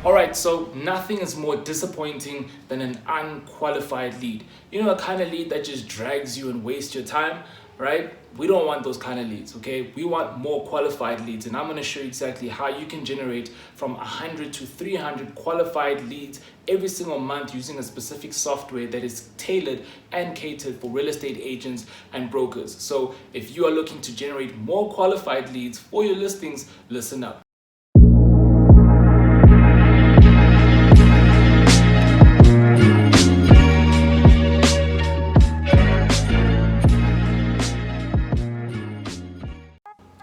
All right, so nothing is more disappointing than an unqualified lead. You know, a kind of lead that just drags you and wastes your time, right? We don't want those kind of leads, okay? We want more qualified leads, and I'm going to show you exactly how you can generate from 100 to 300 qualified leads every single month using a specific software that is tailored and catered for real estate agents and brokers. So if you are looking to generate more qualified leads for your listings, listen up.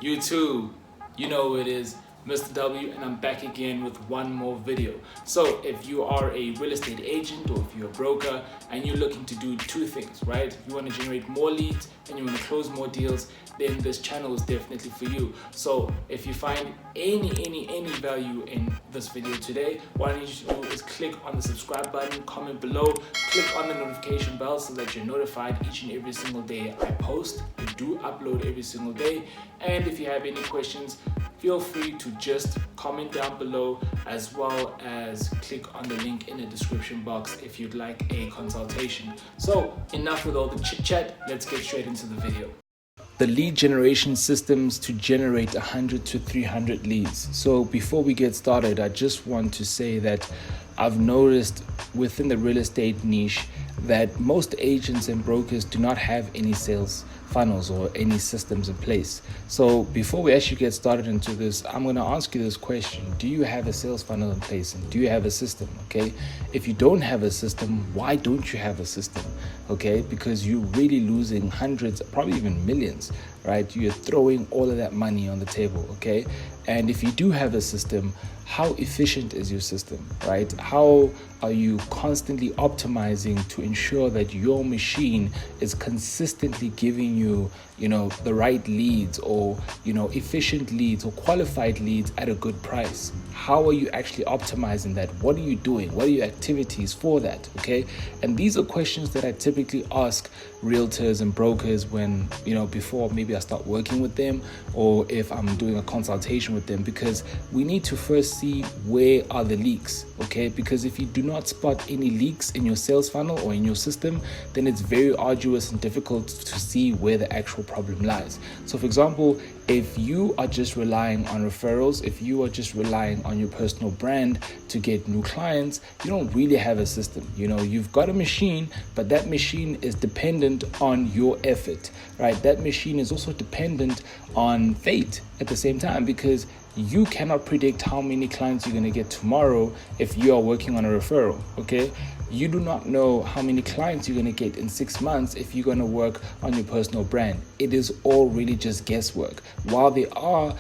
YouTube, you know who it is, Mr. W, and I'm back again with one more video. So if you are a real estate agent or if you're a broker and you're looking to do two things, right? You want to generate more leads and you want to close more deals, then this channel is definitely for you. So if you find any value in this video today, what I need you to do is click on the subscribe button, comment below, click on the notification bell so that you're notified each and every single day I post. I do upload every single day. And if you have any questions, feel free to just comment down below, as well as click on the link in the description box if you'd like a consultation. So enough with all the chit chat, let's get straight into the video. The lead generation systems to generate 100 to 300 leads. So before we get started, I just want to say that I've noticed within the real estate niche that most agents and brokers do not have any sales funnels or any systems in place. So before we actually get started into this, I'm going to ask you this question. Do you have a sales funnel in place, and do you have a system? Okay, if you don't have a system, why don't you have a system? Okay, because you're really losing hundreds, probably even millions, right? You're throwing all of that money on the table. Okay, and if you do have a system, how efficient is your system, right? How are you constantly optimizing to ensure that your machine is consistently giving you, the right leads, or, efficient leads or qualified leads at a good price? How are you actually optimizing that? What are you doing? What are your activities for that? Okay. And these are questions that I typically ask realtors and brokers when, before maybe I start working with them, or if I'm doing a consultation with them, because we need to first see where are the leaks. Okay. Because if you do not spot any leaks in your sales funnel or in your system, then it's very arduous and difficult to see where the actual problem lies. So for example, if you are just relying on referrals, if you are just relying on your personal brand to get new clients, you don't really have a system. You've got a machine, but that machine is dependent on your effort, right? That machine is also dependent on fate at the same time, because you cannot predict how many clients you're going to get tomorrow if you are working on a referral. Okay, you do not know how many clients you're going to get in 6 months if you're going to work on your personal brand. It is all really just guesswork. While they are,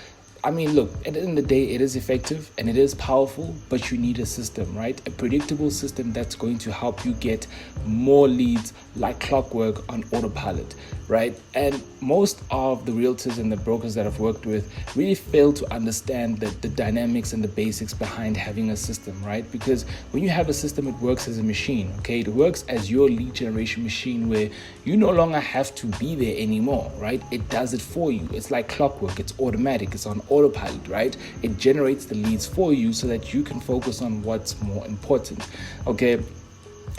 look, at the end of the day, it is effective and it is powerful, but you need a system, right? A predictable system that's going to help you get more leads like clockwork on autopilot, right? And most of the realtors and the brokers that I've worked with really fail to understand the dynamics and the basics behind having a system, right? Because when you have a system, it works as a machine, okay? It works as your lead generation machine, where you no longer have to be there anymore, right? It does it for you. It's like clockwork. It's automatic. It's on autopilot, right? It generates the leads for you so that you can focus on what's more important, okay?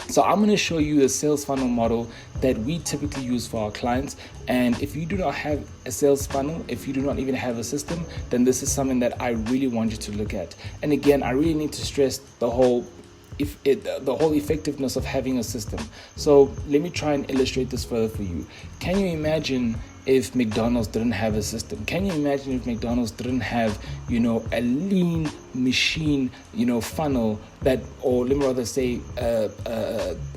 So I'm going to show you a sales funnel model that we typically use for our clients. And if you do not have a sales funnel, if you do not even have a system, then this is something that I really want you to look at. And again, I really need to stress the whole effectiveness of having a system. So let me try and illustrate this further for you. Can you imagine if McDonald's didn't have a system? Can you imagine if McDonald's didn't have, a lean machine, funnel that, or let me rather say,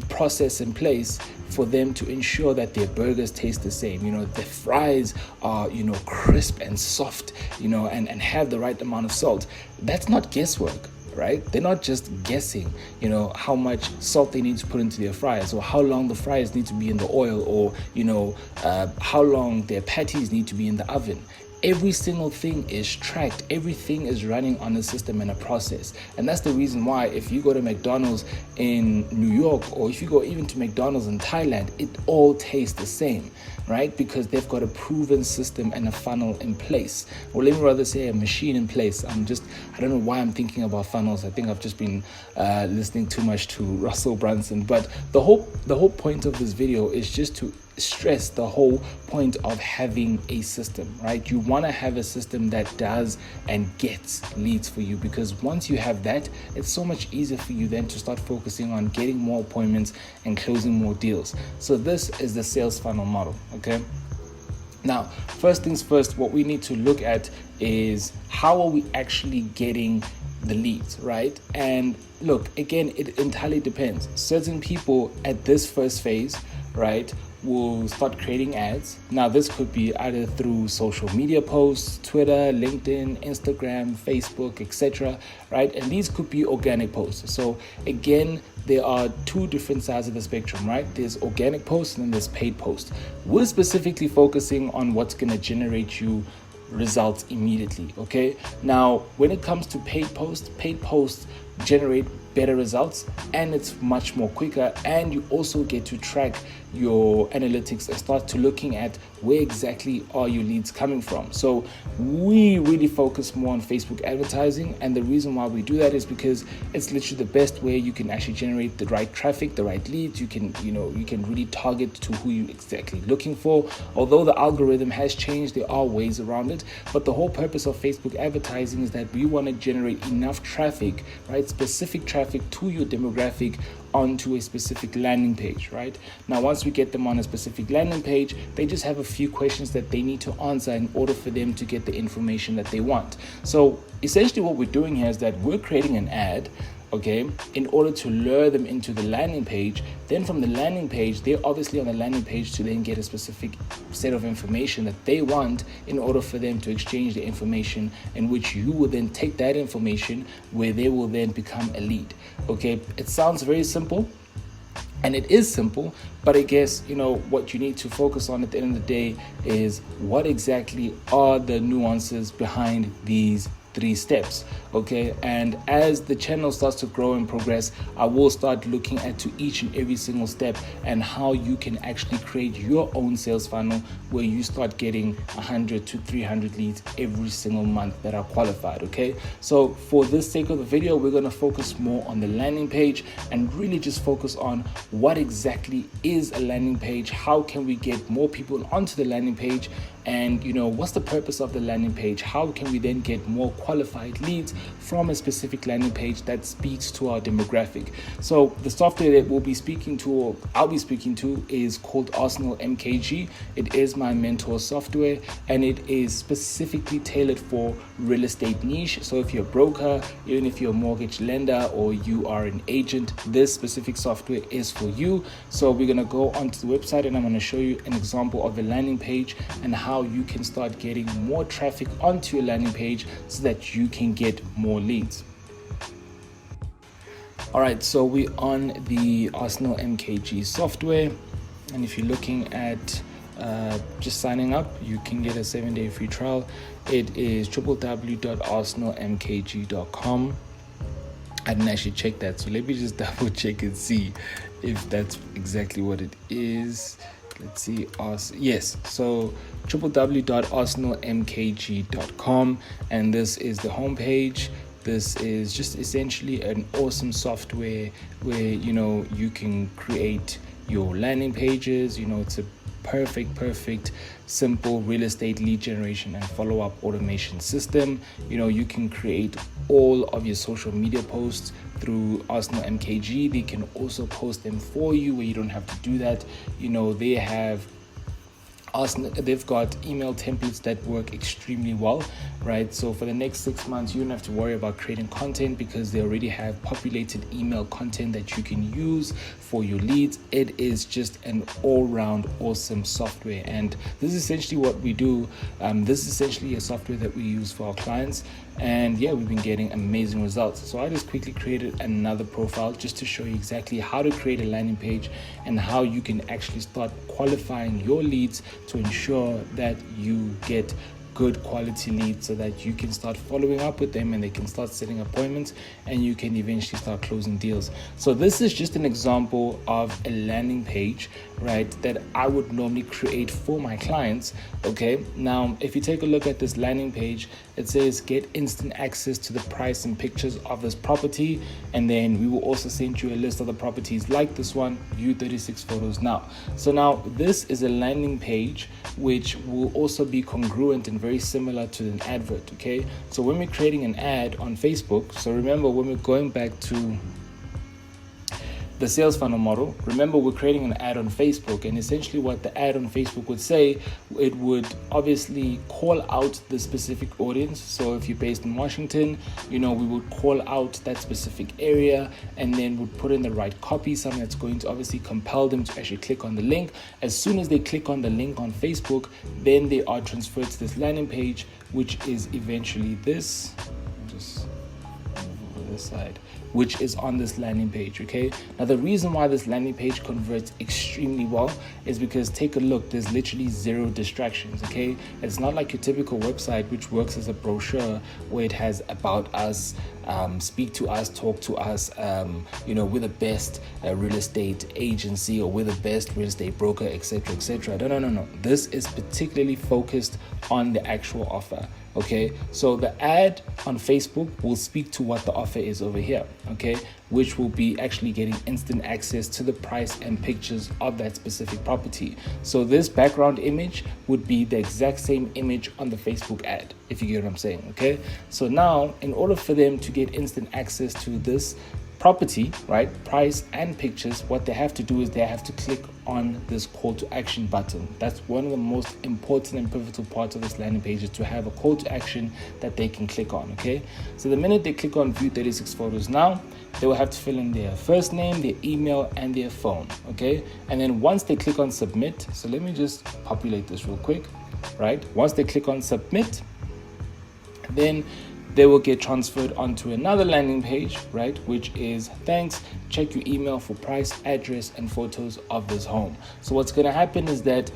process in place for them to ensure that their burgers taste the same? The fries are, crisp and soft, and have the right amount of salt. That's not guesswork. Right? They're not just guessing, how much salt they need to put into their fries, or how long the fries need to be in the oil, or, how long their patties need to be in the oven. every single thing is tracked. Everything is running on a system and a process. And that's the reason why if you go to McDonald's in New York, or if you go even to McDonald's in Thailand, it all tastes the same, right? Because they've got a proven system and a funnel in place. Or let me rather say a machine in place. I don't know why I'm thinking about funnels. I think I've just been listening too much to Russell Brunson. But the whole point of this video is just to stress the whole point of having a system, right? You want to have a system that does and gets leads for you, because once you have that, it's so much easier for you then to start focusing on getting more appointments and closing more deals. So this is the sales funnel model, okay? Now, first things first, what we need to look at is how are we actually getting the leads, right? And look, again, it entirely depends. Certain people at this first phase, right, will start creating ads. Now, this could be either through social media posts, Twitter, LinkedIn, Instagram, Facebook, etc., right? And these could be organic posts. So again, there are two different sides of the spectrum, right? There's organic posts and then there's paid posts. We're specifically focusing on what's going to generate you results immediately, okay? Now, when it comes to paid posts generate better results, and it's much more quicker, and you also get to track your analytics and start to looking at where exactly are your leads coming from. So we really focus more on Facebook advertising, and the reason why we do that is because it's literally the best way you can actually generate the right traffic, the right leads. You can really target to who you're exactly looking for. Although the algorithm has changed, there are ways around it, but the whole purpose of Facebook advertising is that we want to generate enough traffic, right, specific traffic to your demographic onto a specific landing page, right? Now, once we get them on a specific landing page, they just have a few questions that they need to answer in order for them to get the information that they want. So essentially what we're doing here is that we're creating an ad, okay, in order to lure them into the landing page. Then from the landing page, they're obviously on the landing page to then get a specific set of information that they want in order for them to exchange the information, in which you will then take that information where they will then become a lead, okay? It sounds very simple, and it is simple, but I guess, what you need to focus on at the end of the day is what exactly are the nuances behind these 3 steps, okay? And as the channel starts to grow and progress, I will start looking at to each and every single step and how you can actually create your own sales funnel where you start getting 100 to 300 leads every single month that are qualified, okay? So for this sake of the video, we're going to focus more on the landing page and really just focus on what exactly is a landing page, how can we get more people onto the landing page, and what's the purpose of the landing page, how can we then get more qualified leads from a specific landing page that speaks to our demographic. So the software that we'll be speaking to, or I'll be speaking to, is called Arsenal MKG. It is my mentor software, and it is specifically tailored for real estate niche. So if you're a broker, even if you're a mortgage lender, or you are an agent, this specific software is for you. So we're going to go onto the website and I'm going to show you an example of a landing page and how you can start getting more traffic onto your landing page so that you can get more leads. All right, so we're on the Arsenal MKG software, and if you're looking at just signing up, you can get a 7-day free trial. It is www.arsenalmkg.com. I didn't actually check that, so let me just double check and see if that's exactly what it is. Let's see. Yes, so www.arsenalmkg.com, and this is the homepage. This is just essentially an awesome software where you can create your landing pages. It's a perfect simple real estate lead generation and follow-up automation system. You can create all of your social media posts through Arsenal MKG. They can also post them for you where you don't have to do that. They have they've got email templates that work extremely well, right? So for the next 6 months, you don't have to worry about creating content because they already have populated email content that you can use for your leads. It is just an all-round awesome software, and this is essentially what we do. This is essentially a software that we use for our clients, and yeah, we've been getting amazing results. So I just quickly created another profile just to show you exactly how to create a landing page and how you can actually start qualifying your leads to ensure that you get good quality leads so that you can start following up with them and they can start setting appointments and you can eventually start closing deals. So this is just an example of a landing page, right, that I would normally create for my clients. Okay, now if you take a look at this landing page, it says get instant access to the price and pictures of this property, and then we will also send you a list of the properties like this one, view 36 photos now. So now this is a landing page which will also be congruent and very similar to an advert. Okay, so when we're creating an ad on Facebook, so remember when we're going back to the sales funnel model, remember we're creating an ad on Facebook, and essentially what the ad on Facebook would say, it would obviously call out the specific audience. So if you're based in Washington, we would call out that specific area and then would put in the right copy, something that's going to obviously compel them to actually click on the link. As soon as they click on the link on Facebook, then they are transferred to this landing page, which is eventually this. Just move over this side, which is on this landing page. Okay, now the reason why this landing page converts extremely well is because take a look, there's literally zero distractions. Okay, it's not like your typical website which works as a brochure where it has about us, speak to us, talk to us, we're the best real estate agency, or we're the best real estate broker, etc, etc. No, this is particularly focused on the actual offer. Okay, so the ad on Facebook will speak to what the offer is over here, okay, which will be actually getting instant access to the price and pictures of that specific property. So this background image would be the exact same image on the Facebook ad, if you get what I'm saying. Okay, so now in order for them to get instant access to this property, right, price and pictures, what they have to do is they have to click on this call to action button. That's one of the most important and pivotal parts of this landing page, is to have a call to action that they can click on. Okay, so the minute they click on view 36 photos now, they will have to fill in their first name, their email, and their phone. Okay, and then once they click on submit, so let me just populate this real quick, right? Once they click on submit, then they will get transferred onto another landing page, right, which is thanks, check your email for price, address, and photos of this home. So what's going to happen is that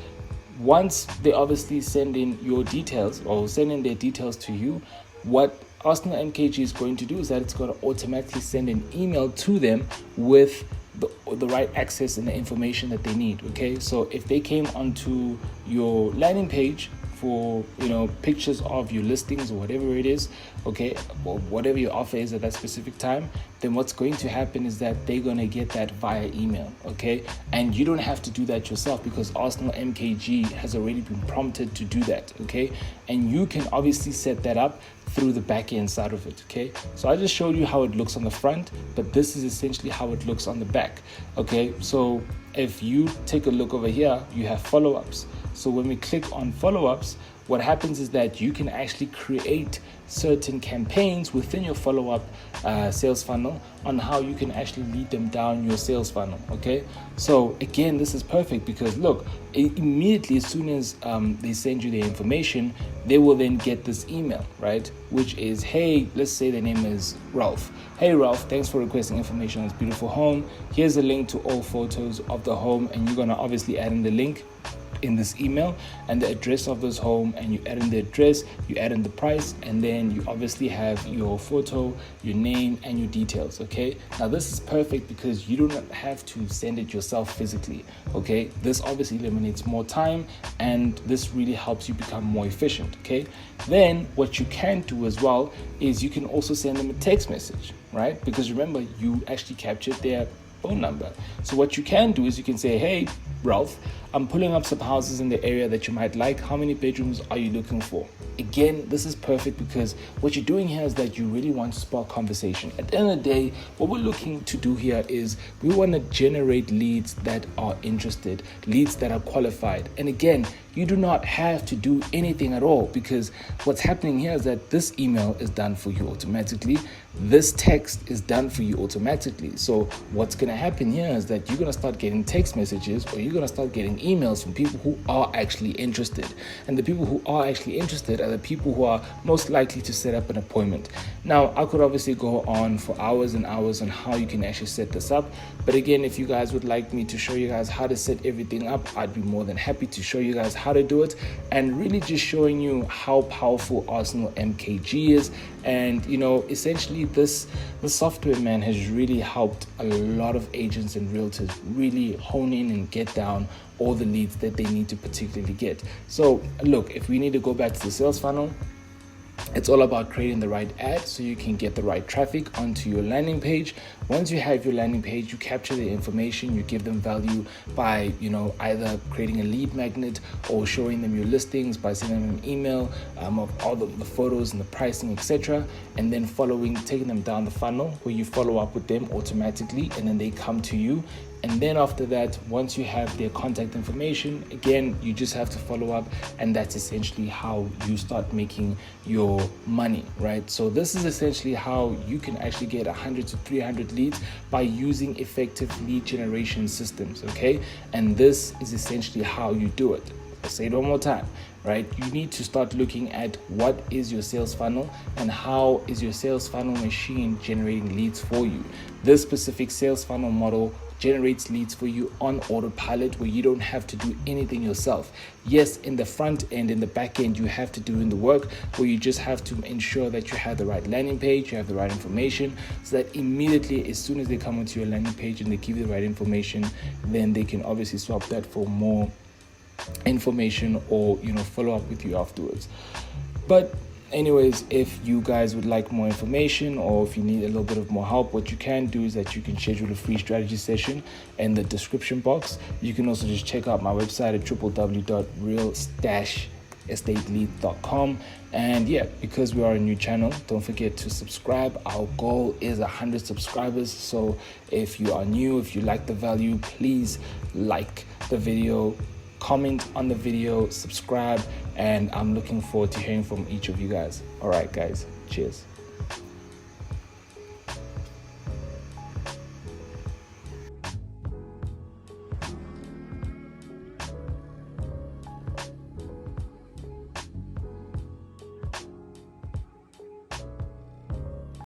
once they obviously send in your details, or send in their details to you, what Arsenal MKG is going to do is that it's going to automatically send an email to them with the right access and the information that they need. Okay, so if they came onto your landing page for pictures of your listings or whatever it is, okay, or whatever your offer is at that specific time, then what's going to happen is that they're going to get that via email. Okay, and you don't have to do that yourself, because Arsenal MKG has already been prompted to do that. Okay, and you can obviously set that up through the back end side of it. Okay, so I just showed you how it looks on the front, but this is essentially how it looks on the back. Okay, so if you take a look over here, you have follow-ups. So when we click on follow-ups, what happens is that you can actually create certain campaigns within your follow-up sales funnel on how you can actually lead them down your sales funnel. Okay, so again, this is perfect because look, immediately as soon as they send you the information, they will then get this email, right, which is, hey, let's say the name is Ralph. Hey Ralph, thanks for requesting information on this beautiful home. Here's a link to all photos of the home, and you're gonna obviously add in the link in this email and the address of this home, and you add in the address, you add in the price, and then you obviously have your photo, your name, and your details. Okay, now this is perfect because you don't have to send it yourself physically. Okay, this obviously eliminates more time, and this really helps you become more efficient. Okay, then what you can do as well is you can also send them a text message, right? Because remember, you actually captured their phone number. So what you can do is you can say, hey Ralph, I'm pulling up some houses in the area that you might like. How many bedrooms are you looking for? Again, this is perfect because what you're doing here is that you really want to spark conversation. At the end of the day, what we're looking to do here is we want to generate leads that are interested, leads that are qualified. And again, you do not have to do anything at all, because what's happening here is that this email is done for you automatically. This text is done for you automatically. So what's going to happen here is that you're going to start getting text messages, or you're going to start getting emails from people who are actually interested. And the people who are actually interested are the people who are most likely to set up an appointment. Now, I could obviously go on for hours and hours on how you can actually set this up. But again, if you guys would like me to show you guys how to set everything up, I'd be more than happy to show you guys how to do it, and really just showing you how powerful Arsenal MKG is. And essentially the software, man, has really helped a lot of agents and realtors really hone in and get down all the leads that they need to particularly get. So look, if we need to go back to the sales funnel, it's all about creating the right ad so you can get the right traffic onto your landing page. Once you have your landing page, you capture the information, you give them value by, either creating a lead magnet or showing them your listings by sending them an email of all the photos and the pricing, etc. And then taking them down the funnel where you follow up with them automatically, and then they come to you. And then after that, once you have their contact information, again, you just have to follow up, and that's essentially how you start making your money, right? So this is essentially how you can actually get 100 to 300 leads by using effective lead generation systems, okay? And this is essentially how you do it. I'll say it one more time, right? You need to start looking at what is your sales funnel and how is your sales funnel machine generating leads for you. This specific sales funnel model generates leads for you on autopilot, where you don't have to do anything yourself. Yes, in the front end, in the back end, you have to do in the work, where you just have to ensure that you have the right landing page, you have the right information, so that immediately as soon as they come onto your landing page and they give you the right information, then they can obviously swap that for more information or follow up with you afterwards. But anyways, if you guys would like more information, or if you need a little bit of more help, what you can do is that you can schedule a free strategy session in the description box. You can also just check out my website at www.real-estatelead.com. And yeah, because we are a new channel, don't forget to subscribe. Our goal is 100 subscribers. So if you are new, if you like the value, please like the video, comment on the video, subscribe, and I'm looking forward to hearing from each of you guys. All right, guys, cheers.